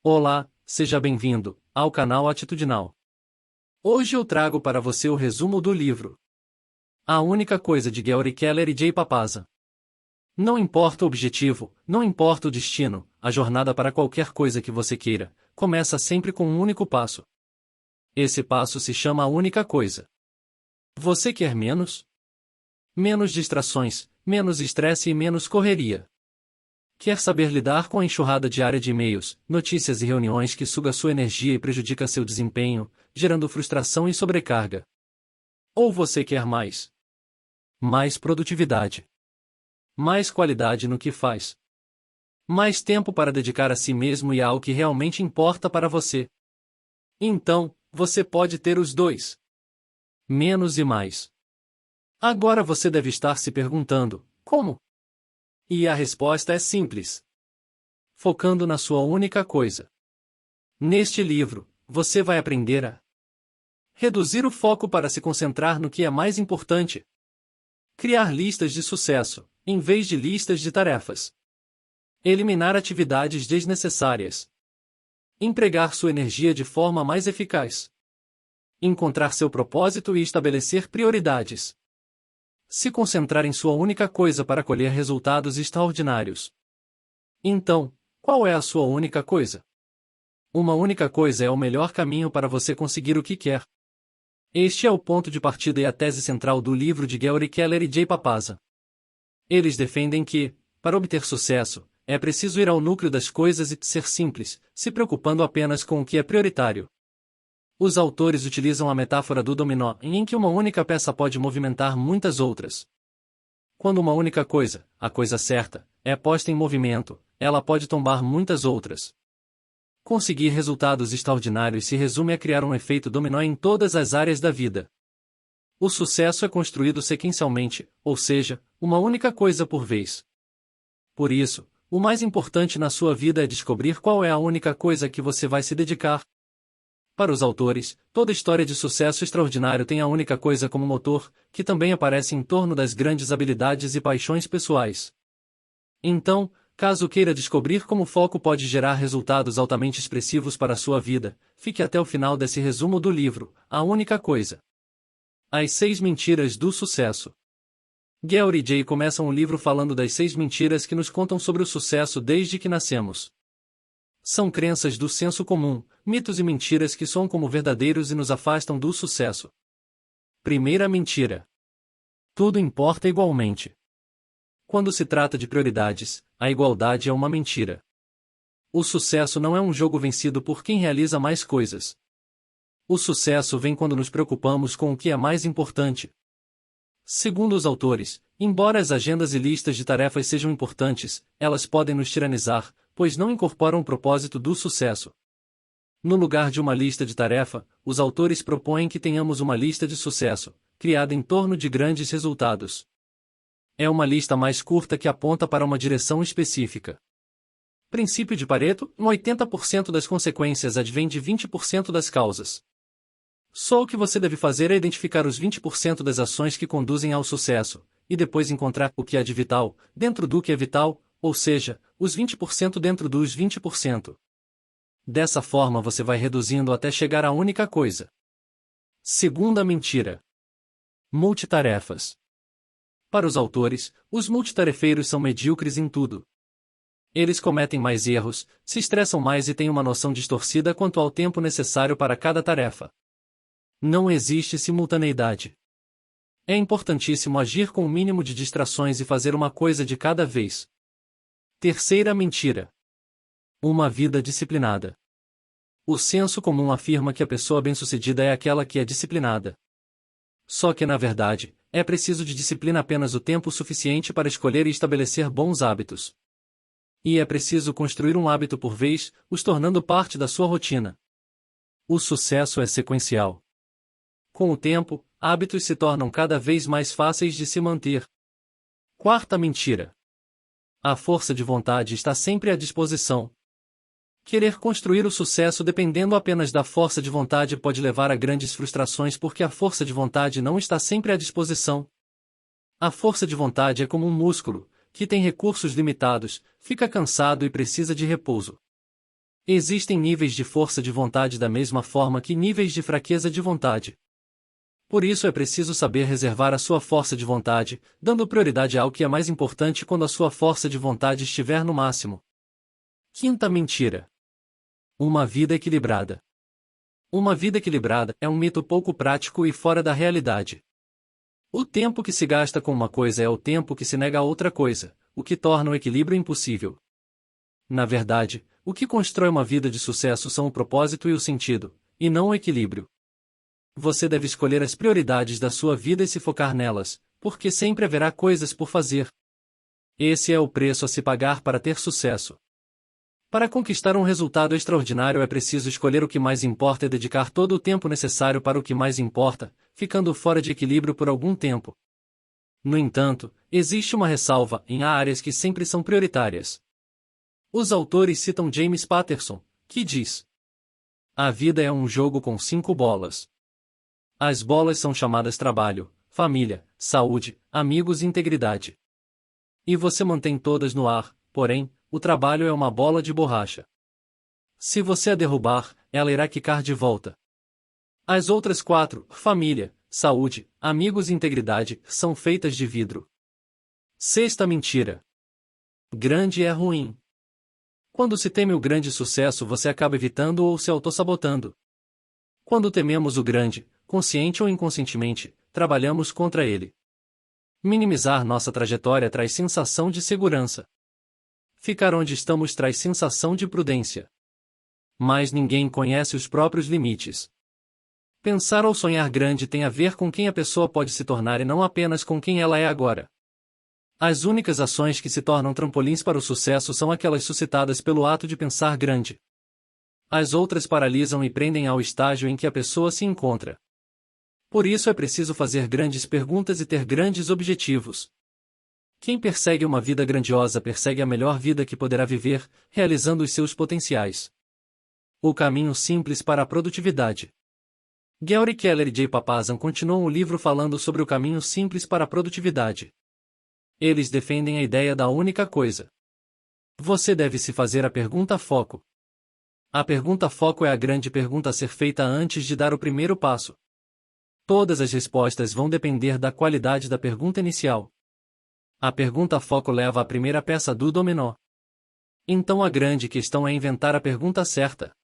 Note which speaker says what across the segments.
Speaker 1: Olá, seja bem-vindo ao canal Atitudinal. Hoje eu trago para você o resumo do livro A Única Coisa de Gary Keller e Jay Papasan. Não importa o objetivo, não importa o destino, a jornada para qualquer coisa que você queira, começa sempre com um único passo. Esse passo se chama a única coisa. Você quer menos? Menos distrações, menos estresse e menos correria. Quer saber lidar com a enxurrada diária de e-mails, notícias e reuniões que suga sua energia e prejudica seu desempenho, gerando frustração e sobrecarga? Ou você quer mais? Mais produtividade. Mais qualidade no que faz. Mais tempo para dedicar a si mesmo e ao que realmente importa para você. Então, você pode ter os dois. Menos e mais. Agora você deve estar se perguntando, como? E a resposta é simples. Focando na sua única coisa. Neste livro, você vai aprender a reduzir o foco para se concentrar no que é mais importante. Criar listas de sucesso, em vez de listas de tarefas. Eliminar atividades desnecessárias. Empregar sua energia de forma mais eficaz. Encontrar seu propósito e estabelecer prioridades. Se concentrar em sua única coisa para colher resultados extraordinários. Então, qual é a sua única coisa? Uma única coisa é o melhor caminho para você conseguir o que quer. Este é o ponto de partida e a tese central do livro de Gary Keller e Jay Papasan. Eles defendem que, para obter sucesso, é preciso ir ao núcleo das coisas e ser simples, se preocupando apenas com o que é prioritário. Os autores utilizam a metáfora do dominó, em que uma única peça pode movimentar muitas outras. Quando uma única coisa, a coisa certa, é posta em movimento, ela pode tombar muitas outras. Conseguir resultados extraordinários se resume a criar um efeito dominó em todas as áreas da vida. O sucesso é construído sequencialmente, ou seja, uma única coisa por vez. Por isso, o mais importante na sua vida é descobrir qual é a única coisa que você vai se dedicar. Para os autores, toda história de sucesso extraordinário tem a única coisa como motor, que também aparece em torno das grandes habilidades e paixões pessoais. Então, caso queira descobrir como o foco pode gerar resultados altamente expressivos para a sua vida, fique até o final desse resumo do livro, A Única Coisa. As 6 Mentiras do Sucesso. Gary e Jay começam o livro falando das 6 mentiras que nos contam sobre o sucesso desde que nascemos. São crenças do senso comum, mitos e mentiras que soam como verdadeiros e nos afastam do sucesso. Primeira mentira. Tudo importa igualmente. Quando se trata de prioridades, a igualdade é uma mentira. O sucesso não é um jogo vencido por quem realiza mais coisas. O sucesso vem quando nos preocupamos com o que é mais importante. Segundo os autores, embora as agendas e listas de tarefas sejam importantes, elas podem nos tiranizar, pois não incorporam o propósito do sucesso. No lugar de uma lista de tarefa, os autores propõem que tenhamos uma lista de sucesso, criada em torno de grandes resultados. É uma lista mais curta que aponta para uma direção específica. Princípio de Pareto: 80% das consequências advém de 20% das causas. Só o que você deve fazer é identificar os 20% das ações que conduzem ao sucesso, e depois encontrar o que é de vital, dentro do que é vital, ou seja, os 20% dentro dos 20%. Dessa forma você vai reduzindo até chegar à única coisa. Segunda mentira. Multitarefas. Para os autores, os multitarefeiros são medíocres em tudo. Eles cometem mais erros, se estressam mais e têm uma noção distorcida quanto ao tempo necessário para cada tarefa. Não existe simultaneidade. É importantíssimo agir com o mínimo de distrações e fazer uma coisa de cada vez. Terceira mentira. Uma vida disciplinada. O senso comum afirma que a pessoa bem-sucedida é aquela que é disciplinada. Só que, na verdade, é preciso de disciplina apenas o tempo suficiente para escolher e estabelecer bons hábitos. E é preciso construir um hábito por vez, os tornando parte da sua rotina. O sucesso é sequencial. Com o tempo, hábitos se tornam cada vez mais fáceis de se manter. Quarta mentira. A força de vontade está sempre à disposição. Querer construir o sucesso dependendo apenas da força de vontade pode levar a grandes frustrações porque a força de vontade não está sempre à disposição. A força de vontade é como um músculo, que tem recursos limitados, fica cansado e precisa de repouso. Existem níveis de força de vontade da mesma forma que níveis de fraqueza de vontade. Por isso é preciso saber reservar a sua força de vontade, dando prioridade ao que é mais importante quando a sua força de vontade estiver no máximo. Quinta mentira. Uma vida equilibrada. Uma vida equilibrada é um mito pouco prático e fora da realidade. O tempo que se gasta com uma coisa é o tempo que se nega a outra coisa, o que torna o equilíbrio impossível. Na verdade, o que constrói uma vida de sucesso são o propósito e o sentido, e não o equilíbrio. Você deve escolher as prioridades da sua vida e se focar nelas, porque sempre haverá coisas por fazer. Esse é o preço a se pagar para ter sucesso. Para conquistar um resultado extraordinário é preciso escolher o que mais importa e dedicar todo o tempo necessário para o que mais importa, ficando fora de equilíbrio por algum tempo. No entanto, existe uma ressalva: há áreas que sempre são prioritárias. Os autores citam James Patterson, que diz: a vida é um jogo com 5 bolas. As bolas são chamadas trabalho, família, saúde, amigos e integridade. E você mantém todas no ar, porém, o trabalho é uma bola de borracha. Se você a derrubar, ela irá quicar de volta. As outras 4, família, saúde, amigos e integridade, são feitas de vidro. Sexta mentira. Grande é ruim. Quando se teme o grande sucesso, você acaba evitando ou se autossabotando. Quando tememos o grande, consciente ou inconscientemente, trabalhamos contra ele. Minimizar nossa trajetória traz sensação de segurança. Ficar onde estamos traz sensação de prudência. Mas ninguém conhece os próprios limites. Pensar ou sonhar grande tem a ver com quem a pessoa pode se tornar e não apenas com quem ela é agora. As únicas ações que se tornam trampolins para o sucesso são aquelas suscitadas pelo ato de pensar grande. As outras paralisam e prendem ao estágio em que a pessoa se encontra. Por isso é preciso fazer grandes perguntas e ter grandes objetivos. Quem persegue uma vida grandiosa persegue a melhor vida que poderá viver, realizando os seus potenciais. O caminho simples para a produtividade. Gary Keller e Jay Papasan continuam o livro falando sobre o caminho simples para a produtividade. Eles defendem a ideia da única coisa. Você deve se fazer a pergunta foco. A pergunta foco é a grande pergunta a ser feita antes de dar o primeiro passo. Todas as respostas vão depender da qualidade da pergunta inicial. A pergunta foco leva à primeira peça do dominó. Então a grande questão é inventar a pergunta certa.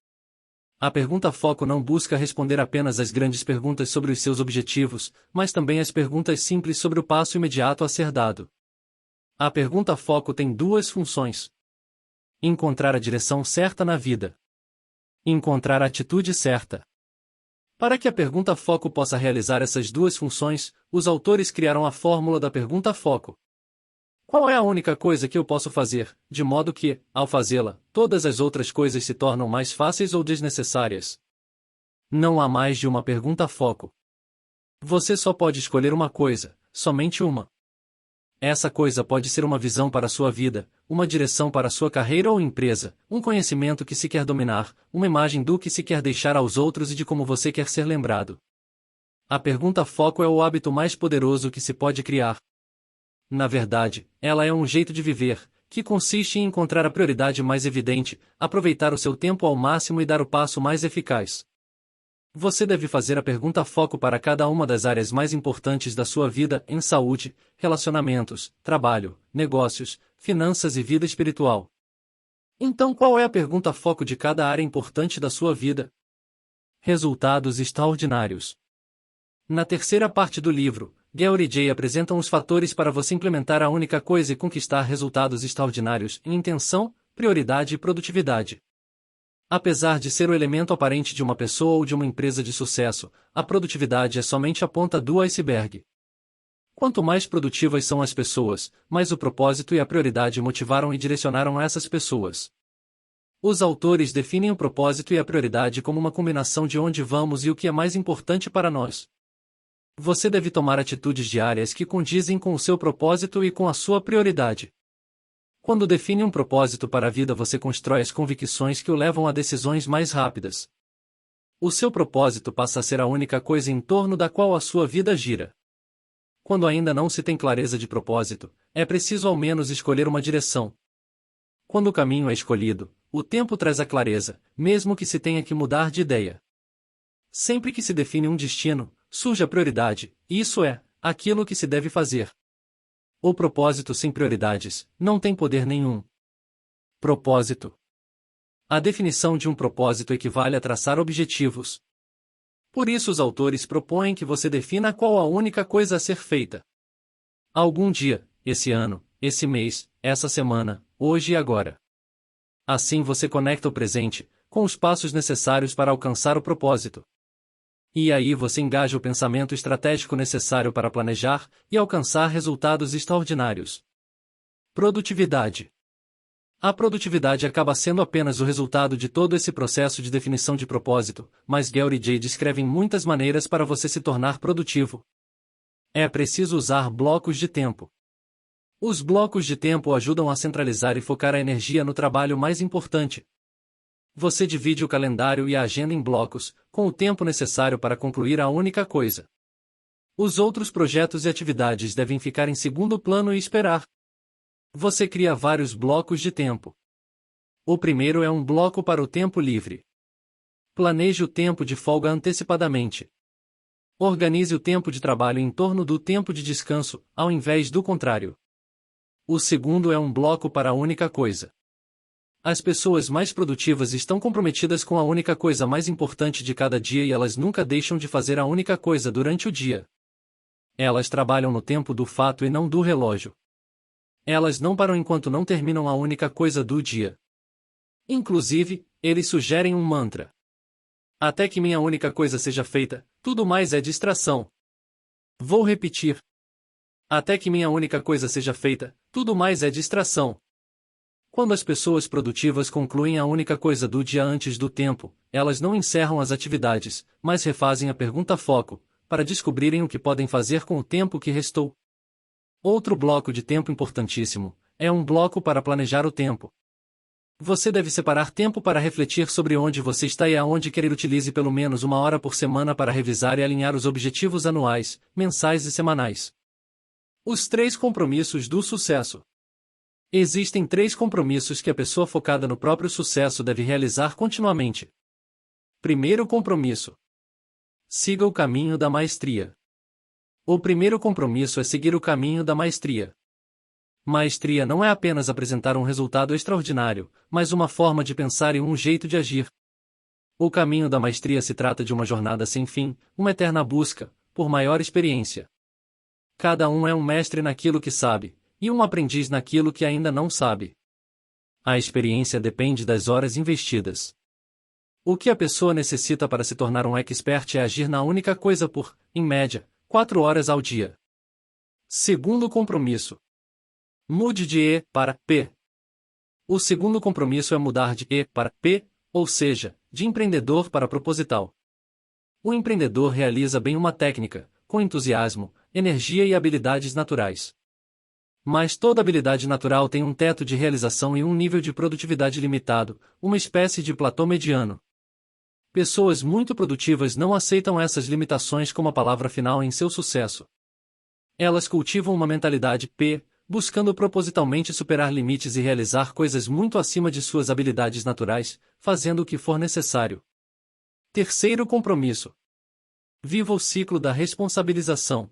Speaker 1: A pergunta foco não busca responder apenas às grandes perguntas sobre os seus objetivos, mas também às perguntas simples sobre o passo imediato a ser dado. A pergunta foco tem 2 funções: encontrar a direção certa na vida, encontrar a atitude certa. Para que a pergunta foco possa realizar essas 2 funções, os autores criaram a fórmula da pergunta foco. Qual é a única coisa que eu posso fazer, de modo que, ao fazê-la, todas as outras coisas se tornam mais fáceis ou desnecessárias? Não há mais de uma pergunta foco. Você só pode escolher uma coisa, somente uma. Essa coisa pode ser uma visão para a sua vida, uma direção para a sua carreira ou empresa, um conhecimento que se quer dominar, uma imagem do que se quer deixar aos outros e de como você quer ser lembrado. A pergunta foco é o hábito mais poderoso que se pode criar. Na verdade, ela é um jeito de viver, que consiste em encontrar a prioridade mais evidente, aproveitar o seu tempo ao máximo e dar o passo mais eficaz. Você deve fazer a pergunta foco para cada uma das áreas mais importantes da sua vida, em saúde, relacionamentos, trabalho, negócios, finanças e vida espiritual. Então qual é a pergunta foco de cada área importante da sua vida? Resultados extraordinários. Na terceira parte do livro, Gary e Jay apresentam os fatores para você implementar a única coisa e conquistar resultados extraordinários em intenção, prioridade e produtividade. Apesar de ser o elemento aparente de uma pessoa ou de uma empresa de sucesso, a produtividade é somente a ponta do iceberg. Quanto mais produtivas são as pessoas, mais o propósito e a prioridade motivaram e direcionaram essas pessoas. Os autores definem o propósito e a prioridade como uma combinação de onde vamos e o que é mais importante para nós. Você deve tomar atitudes diárias que condizem com o seu propósito e com a sua prioridade. Quando define um propósito para a vida, você constrói as convicções que o levam a decisões mais rápidas. O seu propósito passa a ser a única coisa em torno da qual a sua vida gira. Quando ainda não se tem clareza de propósito, é preciso ao menos escolher uma direção. Quando o caminho é escolhido, o tempo traz a clareza, mesmo que se tenha que mudar de ideia. Sempre que se define um destino, surge a prioridade, isso é, aquilo que se deve fazer. O propósito sem prioridades não tem poder nenhum. Propósito. A definição de um propósito equivale a traçar objetivos. Por isso os autores propõem que você defina qual a única coisa a ser feita. Algum dia, esse ano, esse mês, essa semana, hoje e agora. Assim você conecta o presente com os passos necessários para alcançar o propósito. E aí você engaja o pensamento estratégico necessário para planejar e alcançar resultados extraordinários. Produtividade. A produtividade acaba sendo apenas o resultado de todo esse processo de definição de propósito, mas Gary J. descrevem muitas maneiras para você se tornar produtivo. É preciso usar blocos de tempo. Os blocos de tempo ajudam a centralizar e focar a energia no trabalho mais importante. Você divide o calendário e a agenda em blocos, com o tempo necessário para concluir a única coisa. Os outros projetos e atividades devem ficar em segundo plano e esperar. Você cria vários blocos de tempo. O primeiro é um bloco para o tempo livre. Planeje o tempo de folga antecipadamente. Organize o tempo de trabalho em torno do tempo de descanso, ao invés do contrário. O segundo é um bloco para a única coisa. As pessoas mais produtivas estão comprometidas com a única coisa mais importante de cada dia e elas nunca deixam de fazer a única coisa durante o dia. Elas trabalham no tempo do fato e não do relógio. Elas não param enquanto não terminam a única coisa do dia. Inclusive, eles sugerem um mantra. Até que minha única coisa seja feita, tudo mais é distração. Vou repetir. Até que minha única coisa seja feita, tudo mais é distração. Quando as pessoas produtivas concluem a única coisa do dia antes do tempo, elas não encerram as atividades, mas refazem a pergunta foco, para descobrirem o que podem fazer com o tempo que restou. Outro bloco de tempo importantíssimo é um bloco para planejar o tempo. Você deve separar tempo para refletir sobre onde você está e aonde quer ir. Utilize pelo menos 1 hora por semana para revisar e alinhar os objetivos anuais, mensais e semanais. Os 3 compromissos do sucesso. Existem 3 compromissos que a pessoa focada no próprio sucesso deve realizar continuamente. Primeiro compromisso. Siga o caminho da maestria. O primeiro compromisso é seguir o caminho da maestria. Maestria não é apenas apresentar um resultado extraordinário, mas uma forma de pensar e um jeito de agir. O caminho da maestria se trata de uma jornada sem fim, uma eterna busca, por maior experiência. Cada um é um mestre naquilo que sabe, e um aprendiz naquilo que ainda não sabe. A experiência depende das horas investidas. O que a pessoa necessita para se tornar um expert é agir na única coisa por, em média, 4 horas ao dia. Segundo compromisso. Mude de E para P. O segundo compromisso é mudar de E para P, ou seja, de empreendedor para proposital. O empreendedor realiza bem uma técnica, com entusiasmo, energia e habilidades naturais. Mas toda habilidade natural tem um teto de realização e um nível de produtividade limitado, uma espécie de platô mediano. Pessoas muito produtivas não aceitam essas limitações como a palavra final em seu sucesso. Elas cultivam uma mentalidade P, buscando propositalmente superar limites e realizar coisas muito acima de suas habilidades naturais, fazendo o que for necessário. Terceiro compromisso. Viva o ciclo da responsabilização.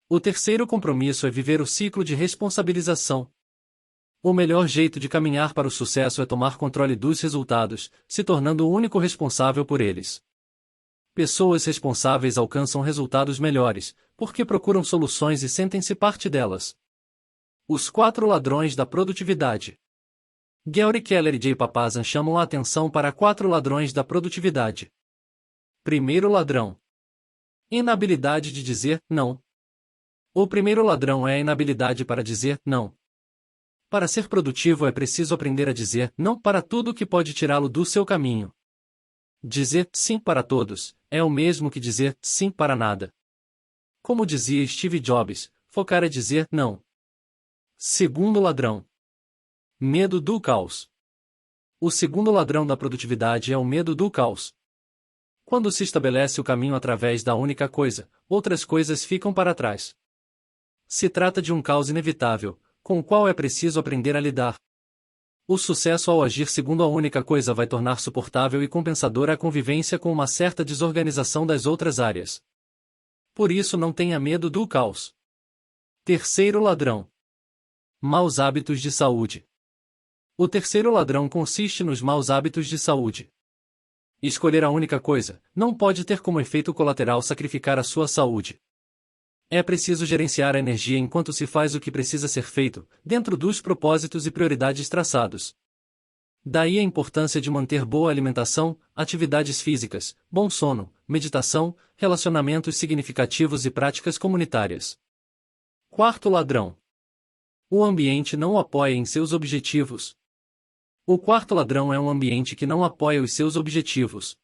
Speaker 1: O terceiro compromisso é viver o ciclo de responsabilização. O melhor jeito de caminhar para o sucesso é tomar controle dos resultados, se tornando o único responsável por eles. Pessoas responsáveis alcançam resultados melhores, porque procuram soluções e sentem-se parte delas. Os 4 ladrões da produtividade. Gary Keller e Jay Papasan chamam a atenção para 4 ladrões da produtividade. Primeiro ladrão. Inabilidade de dizer não. O primeiro ladrão é a inabilidade para dizer não. Para ser produtivo é preciso aprender a dizer não para tudo que pode tirá-lo do seu caminho. Dizer sim para todos é o mesmo que dizer sim para nada. Como dizia Steve Jobs, focar é dizer não. Segundo ladrão. Medo do caos. O segundo ladrão da produtividade é o medo do caos. Quando se estabelece o caminho através da única coisa, outras coisas ficam para trás. Se trata de um caos inevitável, com o qual é preciso aprender a lidar. O sucesso ao agir segundo a única coisa vai tornar suportável e compensadora a convivência com uma certa desorganização das outras áreas. Por isso não tenha medo do caos. Terceiro ladrão. Maus hábitos de saúde. O terceiro ladrão consiste nos maus hábitos de saúde. Escolher a única coisa não pode ter como efeito colateral sacrificar a sua saúde. É preciso gerenciar a energia enquanto se faz o que precisa ser feito, dentro dos propósitos e prioridades traçados. Daí a importância de manter boa alimentação, atividades físicas, bom sono, meditação, relacionamentos significativos e práticas comunitárias. Quarto ladrão. O ambiente não o apoia em seus objetivos. O quarto ladrão é um ambiente que não apoia os seus objetivos.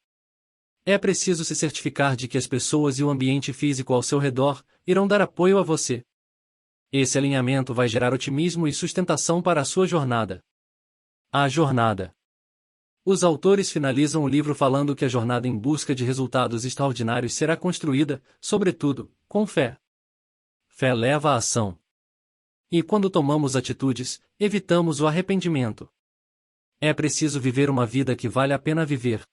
Speaker 1: É preciso se certificar de que as pessoas e o ambiente físico ao seu redor irão dar apoio a você. Esse alinhamento vai gerar otimismo e sustentação para a sua jornada. A jornada. Os autores finalizam o livro falando que a jornada em busca de resultados extraordinários será construída, sobretudo, com fé. Fé leva à ação. E quando tomamos atitudes, evitamos o arrependimento. É preciso viver uma vida que vale a pena viver.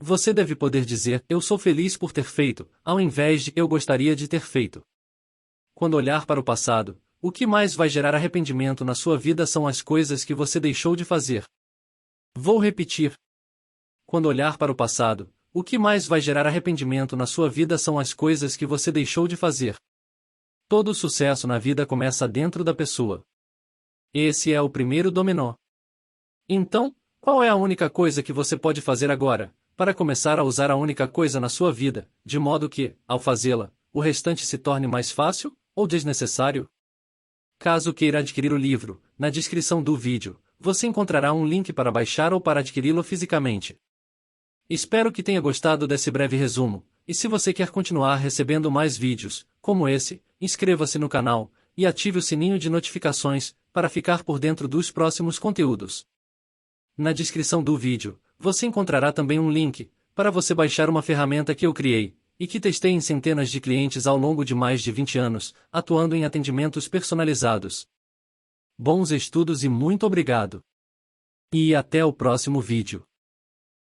Speaker 1: Você deve poder dizer, eu sou feliz por ter feito, ao invés de eu gostaria de ter feito. Quando olhar para o passado, o que mais vai gerar arrependimento na sua vida são as coisas que você deixou de fazer. Vou repetir. Quando olhar para o passado, o que mais vai gerar arrependimento na sua vida são as coisas que você deixou de fazer. Todo sucesso na vida começa dentro da pessoa. Esse é o primeiro dominó. Então, qual é a única coisa que você pode fazer agora, para começar a usar a única coisa na sua vida, de modo que, ao fazê-la, o restante se torne mais fácil, ou desnecessário? Caso queira adquirir o livro, na descrição do vídeo, você encontrará um link para baixar ou para adquiri-lo fisicamente. Espero que tenha gostado desse breve resumo, e se você quer continuar recebendo mais vídeos, como esse, inscreva-se no canal, e ative o sininho de notificações, para ficar por dentro dos próximos conteúdos. Na descrição do vídeo, você encontrará também um link, para você baixar uma ferramenta que eu criei, e que testei em centenas de clientes ao longo de mais de 20 anos, atuando em atendimentos personalizados. Bons estudos e muito obrigado! E até o próximo vídeo.